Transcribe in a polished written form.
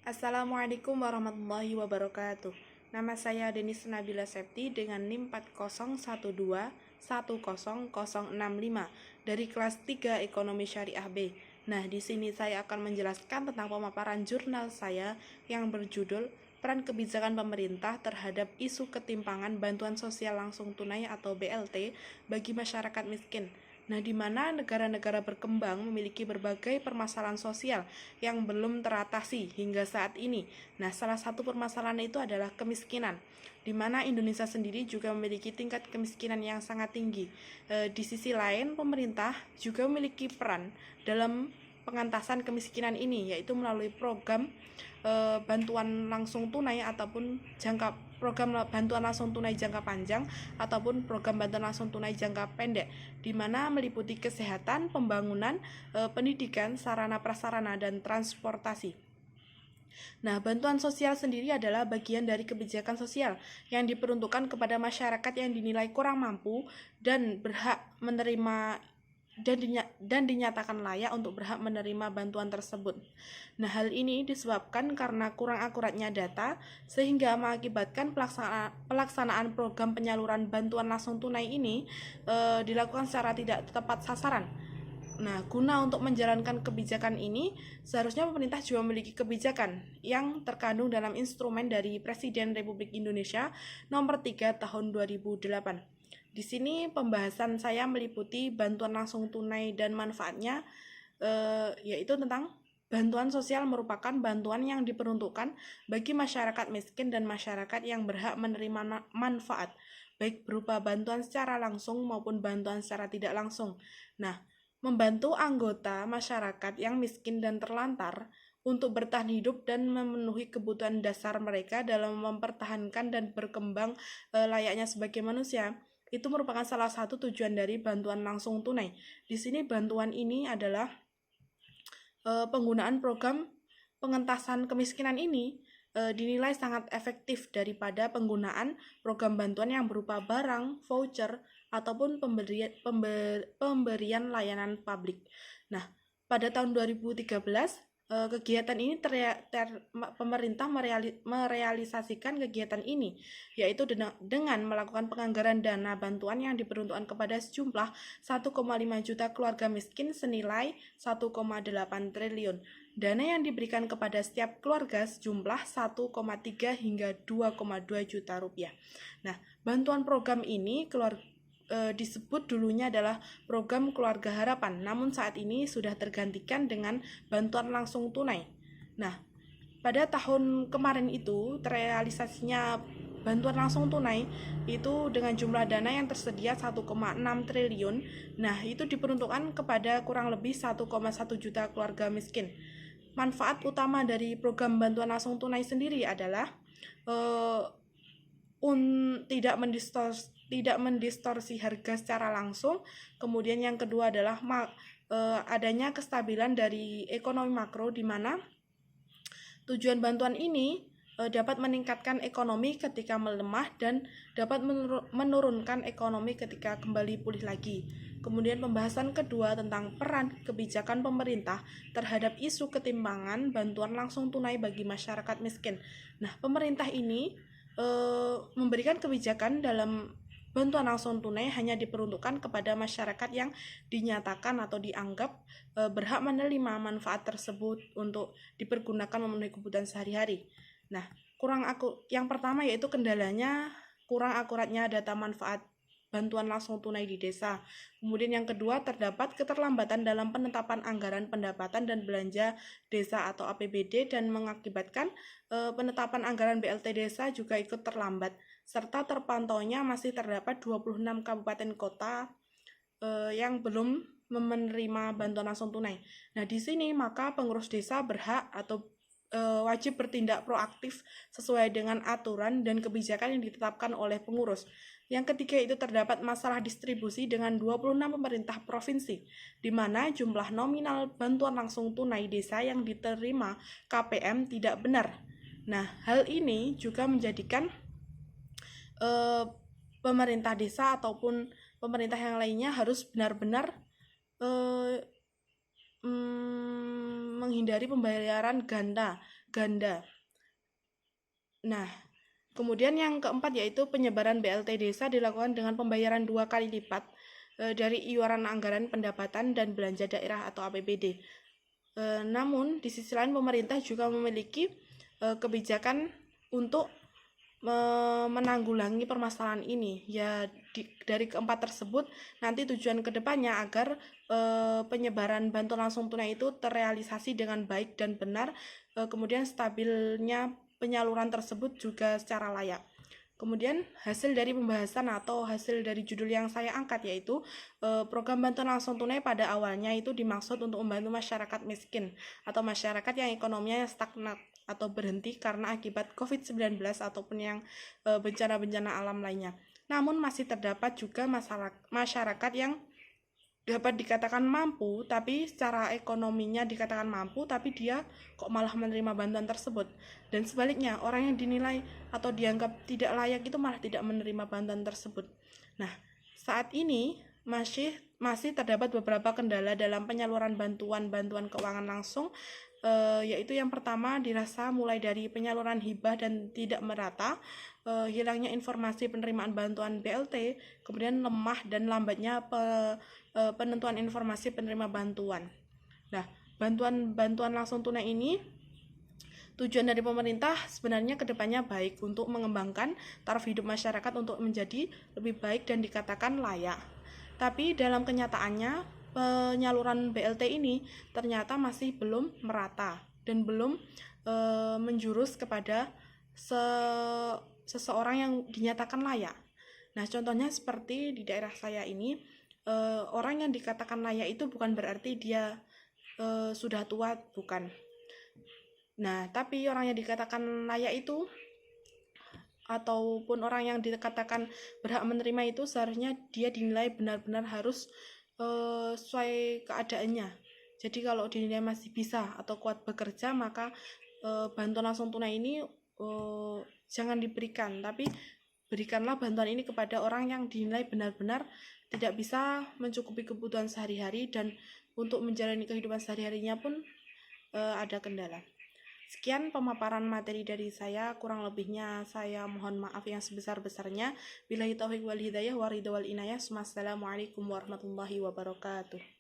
Assalamualaikum warahmatullahi wabarakatuh. Nama saya Denis Nabila Septi dengan NIM 4012100065 dari kelas 3 Ekonomi Syariah B. Nah, di sini saya akan menjelaskan tentang pemaparan jurnal saya yang berjudul Peran Kebijakan Pemerintah Terhadap Isu Ketimpangan Bantuan Sosial Langsung Tunai atau BLT bagi masyarakat miskin. Nah, di mana negara-negara berkembang memiliki berbagai permasalahan sosial yang belum teratasi hingga saat ini. Nah, salah satu permasalahan itu adalah kemiskinan, di mana Indonesia sendiri juga memiliki tingkat kemiskinan yang sangat tinggi. Di sisi lain, pemerintah juga memiliki peran dalam pengentasan kemiskinan ini, yaitu melalui program bantuan langsung tunai ataupun program bantuan langsung tunai jangka panjang ataupun program bantuan langsung tunai jangka pendek, di mana meliputi kesehatan, pembangunan, pendidikan, sarana prasarana dan transportasi. Nah, bantuan sosial sendiri adalah bagian dari kebijakan sosial yang diperuntukkan kepada masyarakat yang dinilai kurang mampu dan berhak menerima dan dinyatakan layak untuk berhak menerima bantuan tersebut. Nah, hal ini disebabkan karena kurang akuratnya data sehingga mengakibatkan pelaksanaan program penyaluran bantuan langsung tunai ini dilakukan secara tidak tepat sasaran. Nah, guna untuk menjalankan kebijakan ini, seharusnya pemerintah juga memiliki kebijakan yang terkandung dalam instrumen dari Presiden Republik Indonesia nomor 3 tahun 2008. Di sini pembahasan saya meliputi bantuan langsung tunai dan manfaatnya, yaitu tentang bantuan sosial merupakan bantuan yang diperuntukkan bagi masyarakat miskin dan masyarakat yang berhak menerima manfaat, baik berupa bantuan secara langsung maupun bantuan secara tidak langsung. Nah, membantu anggota masyarakat yang miskin dan terlantar untuk bertahan hidup dan memenuhi kebutuhan dasar mereka dalam mempertahankan dan berkembang layaknya sebagai manusia. Itu merupakan salah satu tujuan dari bantuan langsung tunai. Di sini bantuan ini adalah penggunaan program pengentasan kemiskinan ini dinilai sangat efektif daripada penggunaan program bantuan yang berupa barang, voucher, ataupun pemberian layanan publik. Nah, pada tahun 2013, kegiatan ini pemerintah merealisasikan kegiatan ini, yaitu dengan melakukan penganggaran dana bantuan yang diperuntukkan kepada sejumlah 1,5 juta keluarga miskin senilai 1,8 triliun. Dana yang diberikan kepada setiap keluarga sejumlah 1,3 hingga 2,2 juta rupiah. Nah, bantuan program ini disebut dulunya adalah program Keluarga Harapan, namun saat ini sudah tergantikan dengan bantuan langsung tunai. Nah, pada tahun kemarin itu terrealisasinya bantuan langsung tunai itu dengan jumlah dana yang tersedia 1,6 triliun. Nah, itu diperuntukkan kepada kurang lebih 1,1 juta keluarga miskin. Manfaat utama dari program bantuan langsung tunai sendiri adalah tidak mendistorsi harga secara langsung. Kemudian yang kedua adalah adanya kestabilan dari ekonomi makro, di mana tujuan bantuan ini dapat meningkatkan ekonomi ketika melemah dan dapat menurunkan ekonomi ketika kembali pulih lagi. Kemudian pembahasan kedua tentang peran kebijakan pemerintah terhadap isu ketimpangan bantuan langsung tunai bagi masyarakat miskin. Nah, pemerintah ini memberikan kebijakan dalam bantuan langsung tunai hanya diperuntukkan kepada masyarakat yang dinyatakan atau dianggap berhak menerima manfaat tersebut untuk dipergunakan memenuhi kebutuhan sehari-hari. Nah, yang pertama yaitu kendalanya kurang akuratnya data manfaat bantuan langsung tunai di desa. Kemudian yang kedua, terdapat keterlambatan dalam penetapan anggaran pendapatan dan belanja desa atau APBD dan mengakibatkan penetapan anggaran BLT desa juga ikut terlambat, serta terpantaunya masih terdapat 26 kabupaten kota yang belum menerima bantuan langsung tunai. Nah, di sini maka pengurus desa berhak atau wajib bertindak proaktif sesuai dengan aturan dan kebijakan yang ditetapkan oleh pengurus. Yang ketiga itu terdapat masalah distribusi dengan 26 pemerintah provinsi, di mana jumlah nominal bantuan langsung tunai desa yang diterima KPM tidak benar. Nah, hal ini juga menjadikan pemerintah desa ataupun pemerintah yang lainnya harus benar-benar menghindari pembayaran ganda ganda. Nah, kemudian yang keempat yaitu penyebaran BLT desa dilakukan dengan pembayaran 2 kali lipat dari iuran anggaran pendapatan dan belanja daerah atau APBD. Namun di sisi lain pemerintah juga memiliki kebijakan untuk menanggulangi permasalahan ini. Ya, dari keempat tersebut nanti tujuan kedepannya agar penyebaran bantuan langsung tunai itu terrealisasi dengan baik dan benar, kemudian stabilnya penyaluran tersebut juga secara layak. Kemudian hasil dari pembahasan atau hasil dari judul yang saya angkat yaitu program bantuan langsung tunai pada awalnya itu dimaksud untuk membantu masyarakat miskin atau masyarakat yang ekonominya stagnan atau berhenti karena akibat COVID-19 ataupun yang bencana-bencana alam lainnya. Namun masih terdapat juga masyarakat yang dapat dikatakan mampu, tapi secara ekonominya dikatakan mampu, tapi dia kok malah menerima bantuan tersebut. Dan sebaliknya, orang yang dinilai atau dianggap tidak layak itu malah tidak menerima bantuan tersebut. Nah, saat ini masih terdapat beberapa kendala dalam penyaluran bantuan keuangan langsung, yaitu yang pertama dirasa mulai dari penyaluran hibah dan tidak merata, hilangnya informasi penerimaan bantuan BLT, kemudian lemah dan lambatnya penentuan informasi penerima bantuan. Nah, bantuan langsung tunai ini tujuan dari pemerintah sebenarnya kedepannya baik untuk mengembangkan taraf hidup masyarakat untuk menjadi lebih baik dan dikatakan layak. Tapi dalam kenyataannya penyaluran BLT ini ternyata masih belum merata dan belum menjurus kepada seseorang yang dinyatakan layak. Nah, contohnya seperti di daerah saya ini, orang yang dikatakan layak itu bukan berarti dia sudah tua, bukan. Nah, tapi orang yang dikatakan layak itu ataupun orang yang dikatakan berhak menerima itu seharusnya dia dinilai benar-benar harus sesuai keadaannya. Jadi kalau dinilai masih bisa atau kuat bekerja, maka bantuan langsung tunai ini jangan diberikan, tapi berikanlah bantuan ini kepada orang yang dinilai benar-benar tidak bisa mencukupi kebutuhan sehari-hari dan untuk menjalani kehidupan sehari-harinya pun ada kendala. Sekian pemaparan materi dari saya, kurang lebihnya saya mohon maaf yang sebesar-besarnya. Billahi taufiq wal hidayah wa ridha wal inayah. Wassalamualaikum warahmatullahi wabarakatuh.